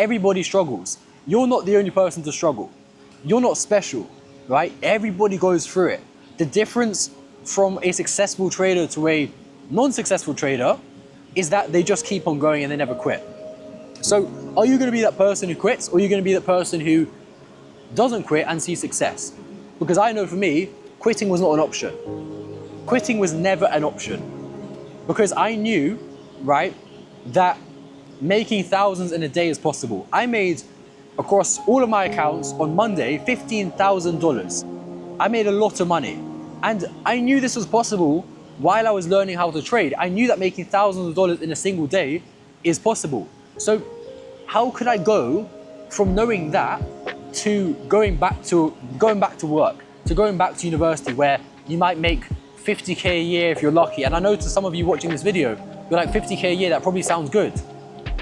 Everybody struggles. You're not the only person to struggle. You're not special, right? Everybody goes through it. The difference from a successful trader to a non-successful trader is that they just keep on going and they never quit. So are you going to be that person who quits, or are you going to be that person who doesn't quit and sees success? Because I know for me, quitting was not an option. Quitting was never an option, because I knew, right, that making thousands in a day is possible. I made, across all of my accounts on Monday, $15,000. I made a lot of money. And I knew this was possible while I was learning how to trade. I knew that making thousands of dollars in a single day is possible. So how could I go from knowing that to going back to work, to going back to university, where you might make 50K a year if you're lucky? And I know to some of you watching this video, you're like, 50K a year, that probably sounds good.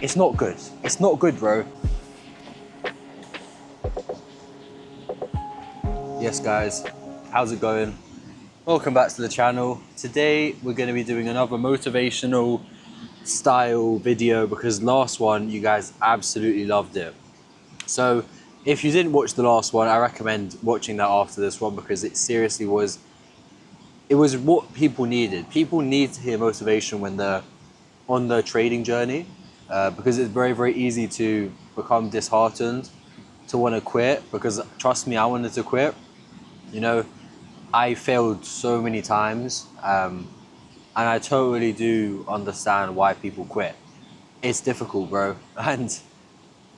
It's not good. It's not good, bro. Yes, guys, how's it going? Welcome back to the channel. Today, we're gonna be doing another motivational style video, because last one, you guys absolutely loved it. So if you didn't watch the last one, I recommend watching that after this one, because it seriously was, it was what people needed. People need to hear motivation when they're on the trading journey, because it's very, very easy to become disheartened, to want to quit, because trust me, I wanted to quit. You know, I failed so many times, and I totally do understand why people quit. It's difficult, bro. And,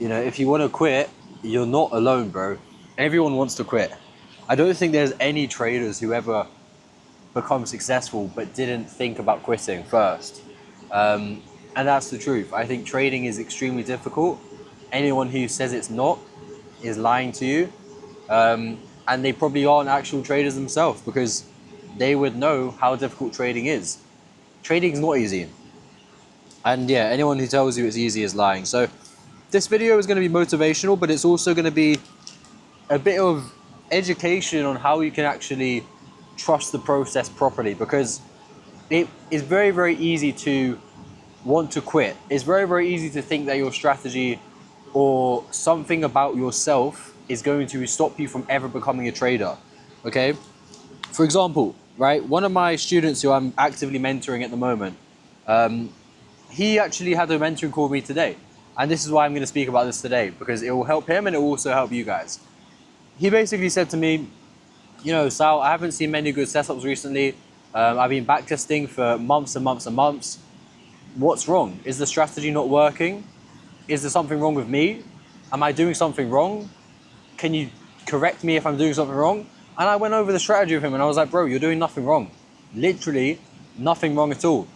you know, if you want to quit, you're not alone, bro. Everyone wants to quit. I don't think there's any traders who ever become successful but didn't think about quitting first. And that's the truth. I think trading is extremely difficult. Anyone who says it's not is lying to you. And they probably aren't actual traders themselves, because they would know how difficult trading is. Trading is not easy. And yeah, anyone who tells you it's easy is lying. So this video is going to be motivational, but it's also going to be a bit of education on how you can actually trust the process properly, because it is very, very easy to want to quit. It's very, very easy to think that your strategy or something about yourself is going to stop you from ever becoming a trader, okay? For example, right, one of my students who I'm actively mentoring at the moment, he actually had a mentoring call with me today. And this is why I'm going to speak about this today, because it will help him and it will also help you guys. He basically said to me, you know, Sal, I haven't seen many good setups recently. I've been backtesting for months and months and months. What's wrong? Is the strategy not working? Is there something wrong with me? Am I doing something wrong? Can you correct me if I'm doing something wrong? And I went over the strategy with him and I was like, bro, you're doing nothing wrong. Literally nothing wrong at all.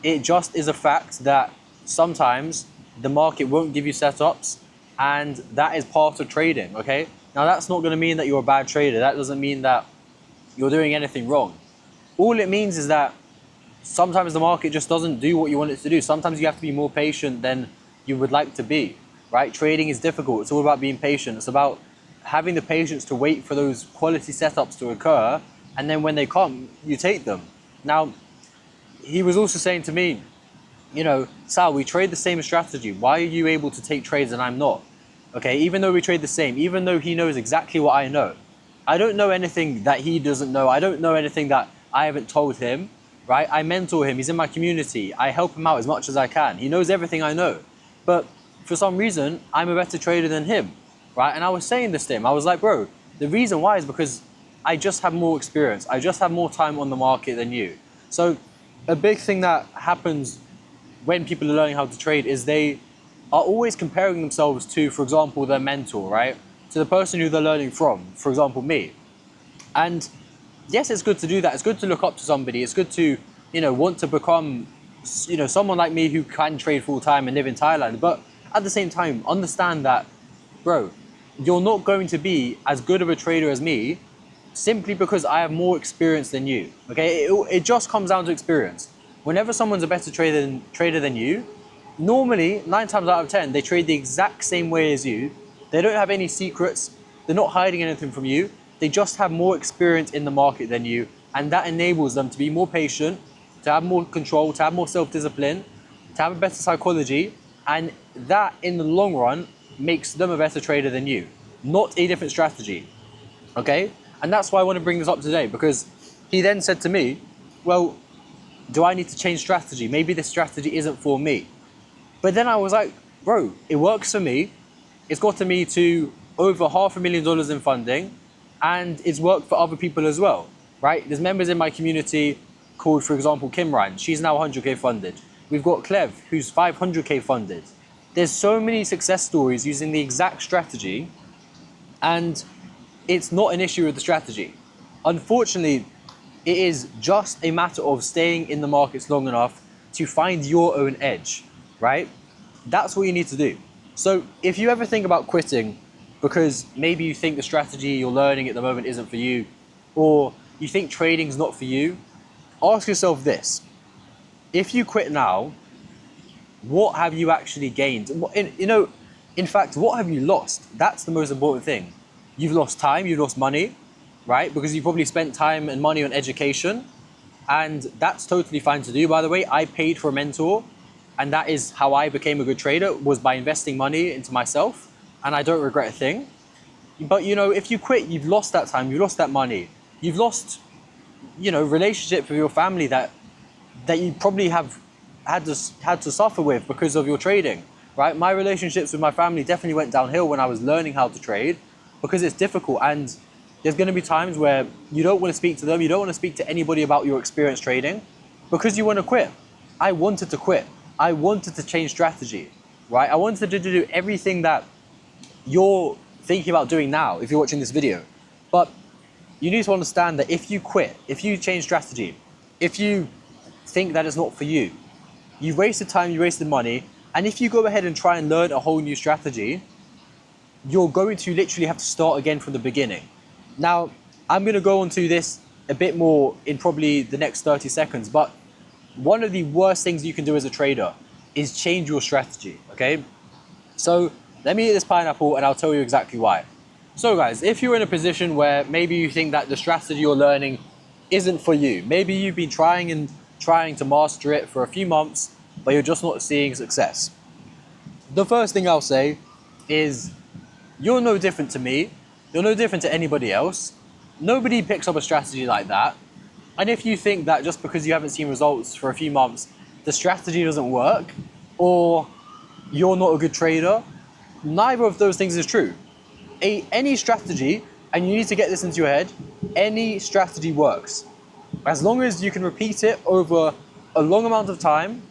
It just is a fact that sometimes the market won't give you setups, and that is part of trading, okay? Now that's not gonna mean that you're a bad trader. That doesn't mean that you're doing anything wrong. All it means is that sometimes the market just doesn't do what you want it to do. Sometimes you have to be more patient than you would like to be, right? Trading is difficult. It's all about being patient. It's about having the patience to wait for those quality setups to occur, and then when they come, you take them. Now, he was also saying to me, you know, Sal, we trade the same strategy. Why are you able to take trades and I'm not? Okay, even though we trade the same, even though he knows exactly what I know. I don't know anything that he doesn't know. I don't know anything that I haven't told him, right? I mentor him. He's in my community. I help him out as much as I can. He knows everything I know. But for some reason, I'm a better trader than him, right? And I was saying this to him. I was like, bro, the reason why is because I just have more experience. I just have more time on the market than you. So a big thing that happens when people are learning how to trade is they are always comparing themselves to, for example, their mentor, right? To the person who they're learning from, for example, me. And yes, it's good to do that. It's good to look up to somebody. It's good to, you know, want to become, you know, someone like me who can trade full time and live in Thailand. But at the same time, understand that, bro, you're not going to be as good of a trader as me simply because I have more experience than you, okay? It just comes down to experience. Whenever someone's a better trader than you, normally 9 times out of 10, they trade the exact same way as you. They don't have any secrets. They're not hiding anything from you. They just have more experience in the market than you. And that enables them to be more patient, to have more control, to have more self-discipline, to have a better psychology. And that in the long run makes them a better trader than you, not a different strategy. Okay? And that's why I want to bring this up today, because he then said to me, well, do I need to change strategy? Maybe this strategy isn't for me. But then I was like, bro, it works for me. It's gotten me to over $500,000 in funding, and it's worked for other people as well, right? There's members in my community called, for example, Kimran. She's now 100K funded. We've got Clev, who's 500K funded. There's so many success stories using the exact strategy, and it's not an issue with the strategy. Unfortunately, it is just a matter of staying in the markets long enough to find your own edge, right? That's what you need to do. So if you ever think about quitting because maybe you think the strategy you're learning at the moment isn't for you, or you think trading's not for you, ask yourself this. If you quit now, what have you actually gained? In fact, what have you lost? That's the most important thing. You've lost time, you've lost money, right? Because you probably spent time and money on education, and that's totally fine to do, by the way. I paid for a mentor, and that is how I became a good trader, was by investing money into myself, and I don't regret a thing. But if you quit, you've lost that time, you've lost that money, you've lost, relationships with your family that you probably have had to suffer with because of your trading, right? My relationships with my family definitely went downhill when I was learning how to trade, because it's difficult, and there's going to be times where you don't want to speak to them, you don't want to speak to anybody about your experience trading because you want to quit. I wanted to quit. I wanted to change strategy, right? I wanted to do everything that you're thinking about doing now if you're watching this video. But you need to understand that if you quit, if you change strategy, if you think that it's not for you, you've wasted time, you wasted money, and if you go ahead and try and learn a whole new strategy, you're going to literally have to start again from the beginning. Now, I'm going to go into this a bit more in probably the next 30 seconds, but one of the worst things you can do as a trader is change your strategy, okay? So let me eat this pineapple and I'll tell you exactly why. So guys, if you're in a position where maybe you think that the strategy you're learning isn't for you, maybe you've been trying to master it for a few months, but you're just not seeing success. The first thing I'll say is you're no different to me. You're no different to anybody else. Nobody picks up a strategy like that. And if you think that just because you haven't seen results for a few months, the strategy doesn't work, or you're not a good trader, neither of those things is true. Any strategy, and you need to get this into your head, any strategy works. As long as you can repeat it over a long amount of time,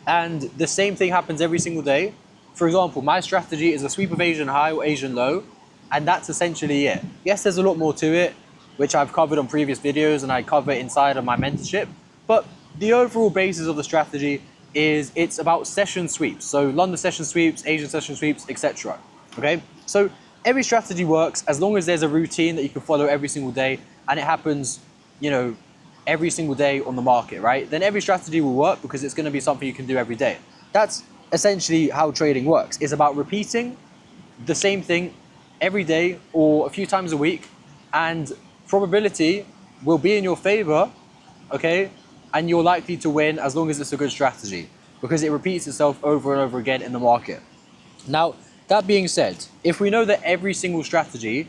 and the same thing happens every single day. For example, my strategy is a sweep of Asian high or Asian low, and that's essentially it. Yes, there's a lot more to it, which I've covered on previous videos and I cover inside of my mentorship, but the overall basis of the strategy is it's about session sweeps. So London session sweeps, Asian session sweeps, etc. Okay, so every strategy works as long as there's a routine that you can follow every single day, and it happens, every single day on the market, right? Then every strategy will work because it's going to be something you can do every day. That's essentially how trading works. It's about repeating the same thing every day or a few times a week, and probability will be in your favor, okay? And you're likely to win as long as it's a good strategy, because it repeats itself over and over again in the market. Now, that being said, if we know that every single strategy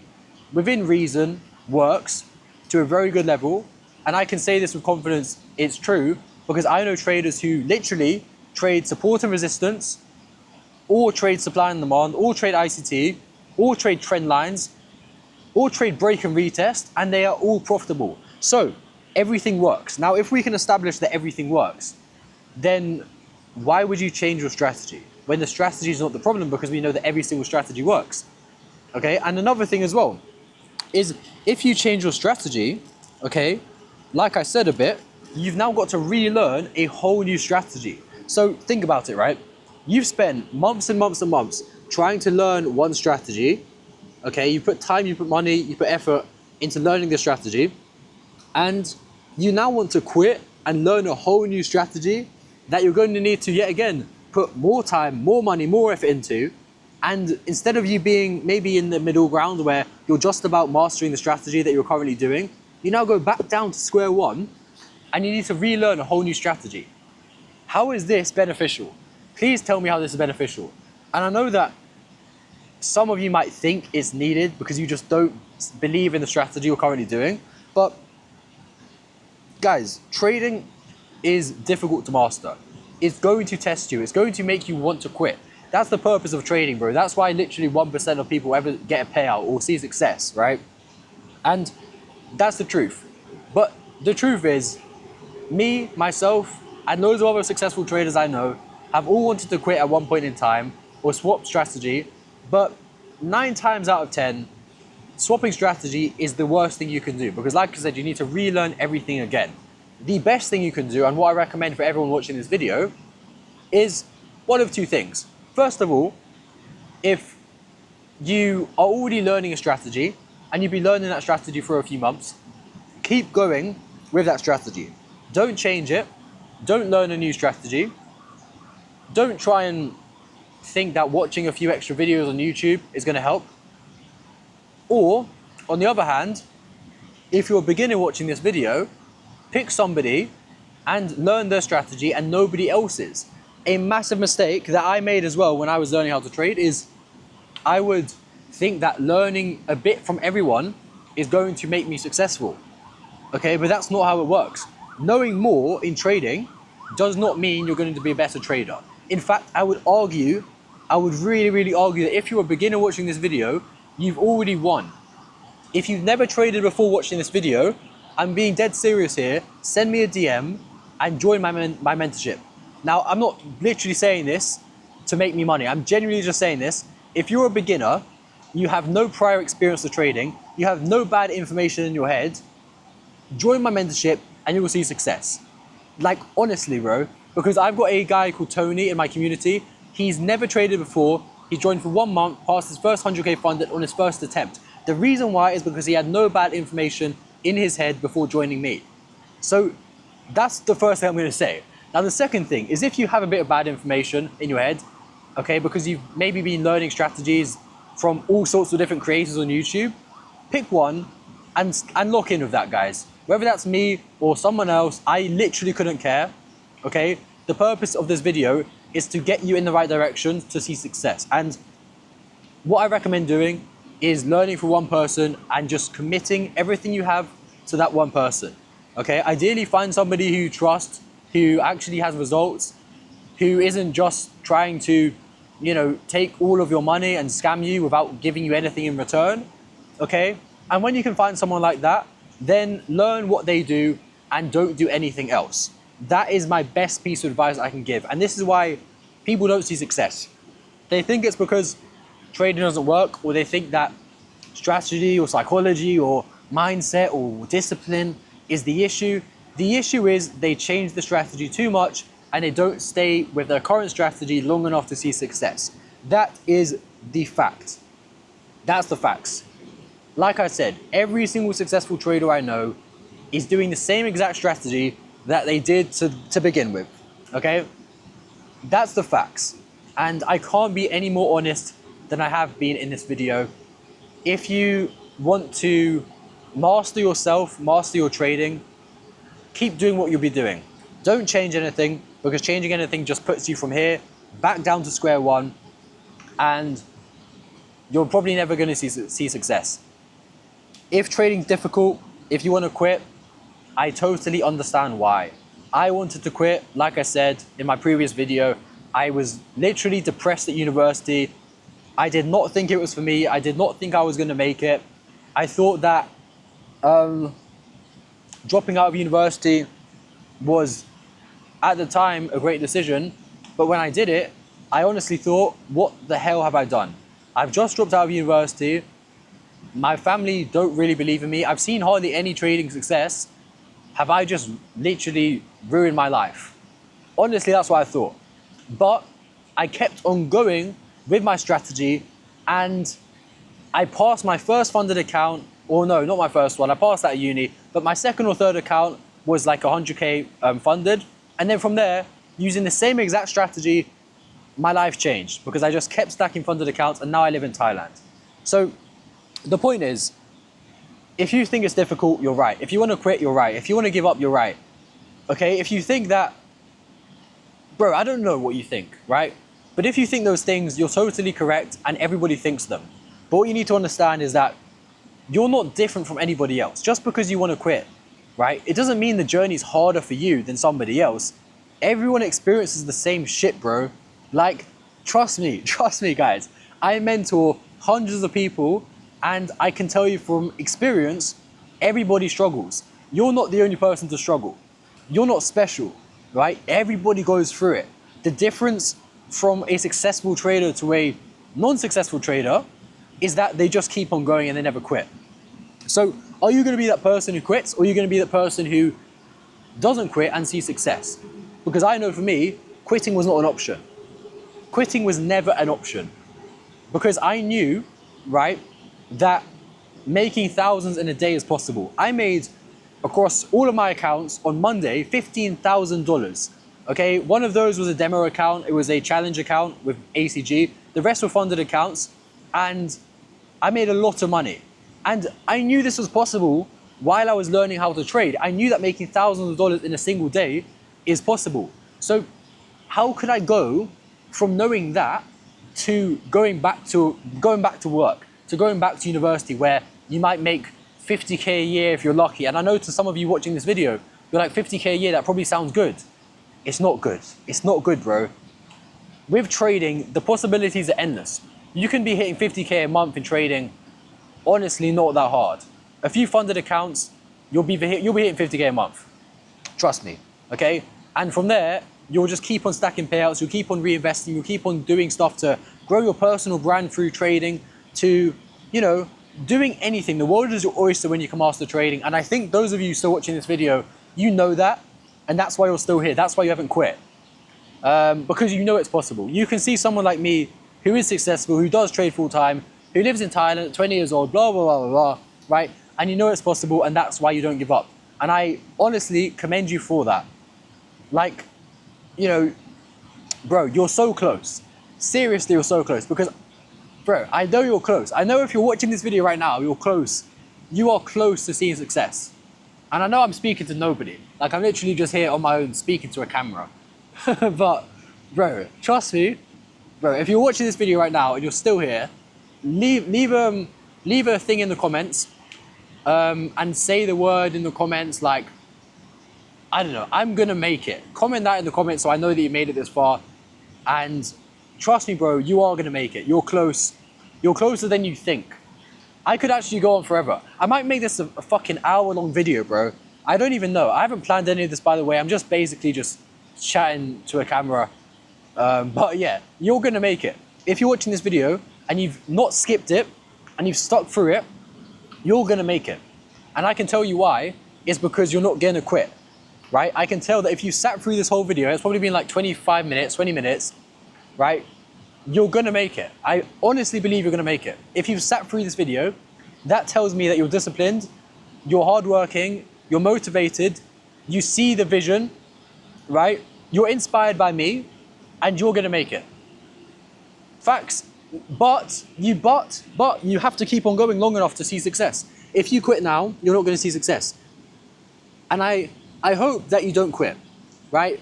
within reason works to a very good level, and I can say this with confidence, it's true, because I know traders who literally trade support and resistance, or trade supply and demand, or trade ICT, or trade trend lines, or trade break and retest, and they are all profitable. So everything works. Now, if we can establish that everything works, then why would you change your strategy when the strategy is not the problem, because we know that every single strategy works? Okay, and another thing as well is if you change your strategy, okay, like I said a bit, you've now got to relearn a whole new strategy. So think about it, right? You've spent months and months and months trying to learn one strategy. Okay, you put time, you put money, you put effort into learning the strategy, and you now want to quit and learn a whole new strategy that you're going to need to yet again put more time, more money, more effort into. And instead of you being maybe in the middle ground where you're just about mastering the strategy that you're currently doing, you now go back down to square one and you need to relearn a whole new strategy. How is this beneficial? Please tell me how this is beneficial. And I know that some of you might think it's needed because you just don't believe in the strategy you're currently doing. But guys, trading is difficult to master. It's going to test you. It's going to make you want to quit. That's the purpose of trading, bro. That's why literally 1% of people ever get a payout or see success, right? And that's the truth. But the truth is, me, myself, and loads of other successful traders I know have all wanted to quit at one point in time or swap strategy, but 9 times out of 10, swapping strategy is the worst thing you can do because, like I said, you need to relearn everything again. The best thing you can do, and what I recommend for everyone watching this video, is one of two things. First of all, if you are already learning a strategy and you've been learning that strategy for a few months, keep going with that strategy. Don't change it. Don't learn a new strategy. Don't try and think that watching a few extra videos on YouTube is going to help. Or, on the other hand, if you're a beginner watching this video, pick somebody and learn their strategy and nobody else's. A massive mistake that I made as well when I was learning how to trade is I would think that learning a bit from everyone is going to make me successful. Okay, but that's not how it works. Knowing more in trading does not mean you're going to be a better trader. In fact, I would really argue that if you're a beginner watching this video, you've already won. If you've never traded before watching this video, I'm being dead serious here, send me a DM and join my mentorship. Now, I'm not literally saying this to make me money. I'm genuinely just saying this. If you're a beginner, you have no prior experience of trading, you have no bad information in your head, join my mentorship and you will see success. Like, honestly, bro, because I've got a guy called Tony in my community. He's never traded before. He joined for 1 month, passed his first 100K funded on his first attempt. The reason why is because he had no bad information in his head before joining me. So that's the first thing I'm going to say. Now, the second thing is if you have a bit of bad information in your head, okay, because you've maybe been learning strategies from all sorts of different creators on YouTube, pick one and lock in with that, guys. Whether that's me or someone else, I literally couldn't care, okay? The purpose of this video is to get you in the right direction to see success. And what I recommend doing is learning for one person and just committing everything you have to that one person, okay? Ideally, find somebody who you trust, who actually has results, who isn't just trying to, you know, take all of your money and scam you without giving you anything in return, okay? And when you can find someone like that, then learn what they do and don't do anything else. That is my best piece of advice I can give. And this is why people don't see success. They think it's because trading doesn't work, or they think that strategy or psychology or mindset or discipline is the issue. The issue is they change the strategy too much and they don't stay with their current strategy long enough to see success. That is the fact. That's the facts. Like I said, every single successful trader I know is doing the same exact strategy that they did to begin with, okay? That's the facts. And I can't be any more honest than I have been in this video. If you want to master yourself, master your trading, keep doing what you'll be doing. Don't change anything, because changing anything just puts you from here back down to square one, and you're probably never going to see success. If trading's difficult, if you want to quit, I totally understand why. I wanted to quit, like I said in my previous video. I was literally depressed at university. I did not think it was for me. I did not think I was going to make it. I thought that dropping out of university was, at the time, a great decision. But when I did it, I honestly thought, what the hell have I done? I've just dropped out of university. My family don't really believe in me. I've seen hardly any trading success. Have I just literally ruined my life? Honestly, that's what I thought. But I kept on going with my strategy, and I passed my first funded account, or no, not my first one. I passed that at uni, but my second or third account was like 100K funded. And then from there, using the same exact strategy, my life changed because I just kept stacking funded accounts, and now I live in Thailand. So the point is, if you think it's difficult, you're right. If you want to quit, you're right. If you want to give up, you're right. Okay, if you think that, bro, I don't know what you think, right? But if you think those things, you're totally correct and everybody thinks them. But what you need to understand is that you're not different from anybody else. Just because you want to quit, right? It doesn't mean the journey is harder for you than somebody else. Everyone experiences the same shit, bro. Like, trust me guys. I mentor hundreds of people and I can tell you from experience, everybody struggles. You're not the only person to struggle. You're not special, right? Everybody goes through it. The difference from a successful trader to a non-successful trader is that they just keep on going and they never quit. So are you going to be that person who quits, or are you going to be that person who doesn't quit and sees success? Because I know for me, quitting was not an option. Quitting was never an option, because I knew, right, that making thousands in a day is possible. I made, across all of my accounts on Monday, $15,000. Okay, one of those was a demo account. It was a challenge account with ACG. The rest were funded accounts, and I made a lot of money. And I knew this was possible while I was learning how to trade. I knew that making thousands of dollars in a single day is possible. So how could I go from knowing that to going back to work, to going back to university, where you might make 50K a year if you're lucky? And I know to some of you watching this video, you're like, 50K a year, that probably sounds good. It's not good. It's not good, bro. With trading, the possibilities are endless. You can be hitting 50K a month in trading, honestly not that hard. A few funded accounts, you'll be hitting 50K a month. Trust me, okay? And from there, you'll just keep on stacking payouts, you'll keep on reinvesting, you'll keep on doing stuff to grow your personal brand through trading, to, you know, doing anything. The world is your oyster when you can master trading. And I think those of you still watching this video, you know that, and that's why you're still here. That's why you haven't quit. Because you know it's possible. You can see someone like me who is successful, who does trade full time, who lives in Thailand, 20 years old, blah, blah, blah, blah, blah, right? And you know it's possible, and that's why you don't give up. And I honestly commend you for that. Like, you know, bro, you're so close. Seriously, you're so close. Because, bro, I know you're close. I know if you're watching this video right now, you're close. You are close to seeing success. And I know I'm speaking to nobody. Like, I'm literally just here on my own speaking to a camera. But, bro, trust me, bro, if you're watching this video right now and you're still here, leave a thing in the comments and say the word in the comments, like, I don't know, I'm gonna make it. Comment that in the comments so I know that you made it this far. And trust me, bro, you are gonna make it. You're close. You're closer than you think. I could actually go on forever. I might make this a fucking hour-long video, bro. I don't even know. I haven't planned any of this, by the way. I'm just basically just chatting to a camera. But yeah, you're gonna make it. If you're watching this video and you've not skipped it and you've stuck through it, you're gonna make it. And I can tell you why. It's because you're not gonna quit, right? I can tell that if you sat through this whole video, it's probably been like 25 minutes, 20 minutes, right? You're gonna make it. I honestly believe you're gonna make it. If you've sat through this video, that tells me that you're disciplined, you're hardworking, you're motivated, you see the vision, right? You're inspired by me, and you're gonna make it. Facts. But you have to keep on going long enough to see success. If you quit now, you're not gonna see success. And I hope that you don't quit, right?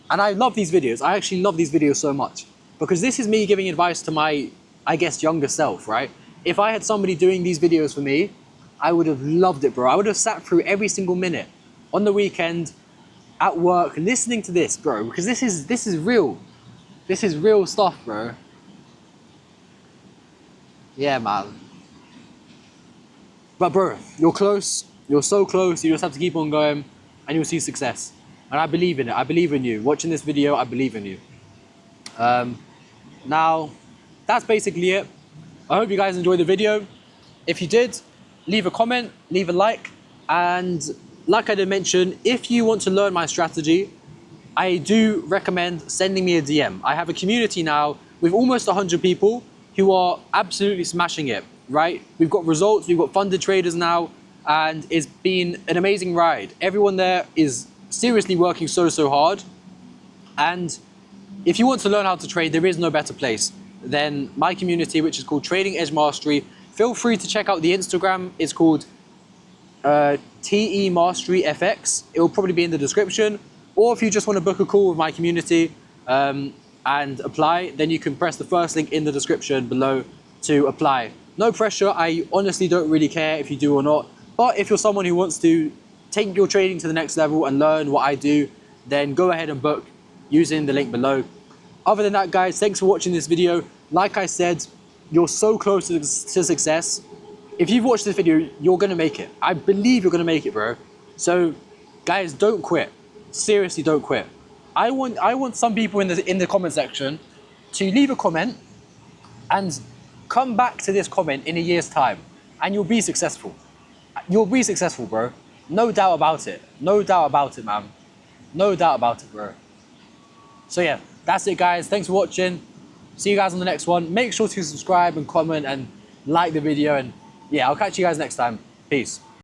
And I love these videos. I actually love these videos so much, because this is me giving advice to my, I guess, younger self, right? If I had somebody doing these videos for me, I would have loved it, bro. I would have sat through every single minute on the weekend, at work, listening to this, bro, because this is real. This is real stuff, bro. Yeah, man. But bro, you're close. You're so close. You just have to keep on going and you'll see success. And I believe in it. I believe in you. Watching this video, I believe in you. Now, that's basically it. I hope you guys enjoyed the video. If you did, leave a comment, leave a like. And like I did mention, if you want to learn my strategy, I do recommend sending me a DM. I have a community now with almost 100 people who are absolutely smashing it, right? We've got results, we've got funded traders now, and it's been an amazing ride. Everyone there is seriously working so hard. And if you want to learn how to trade, there is no better place than my community, which is called Trading Edge Mastery. Feel free to check out the Instagram. It's called TE Mastery FX. It will probably be in the description. Or if you just want to book a call with my community, and apply, then you can press the first link in the description below to apply. No pressure. I honestly don't really care if you do or not. But if you're someone who wants to take your trading to the next level and learn what I do, then go ahead and book using the link below. Other than that, guys, thanks for watching this video. Like I said, you're so close to success. If you've watched this video, you're gonna make it. I believe you're gonna make it, bro. So, guys, don't quit. Seriously, don't quit. I want some people in the comment section to leave a comment and come back to this comment in a year's time, and you'll be successful. You'll be successful, bro. No doubt about it. No doubt about it, man. No doubt about it, bro. So yeah, that's it, guys. Thanks for watching. See you guys on the next one. Make sure to subscribe and comment and like the video. And yeah, I'll catch you guys next time. Peace.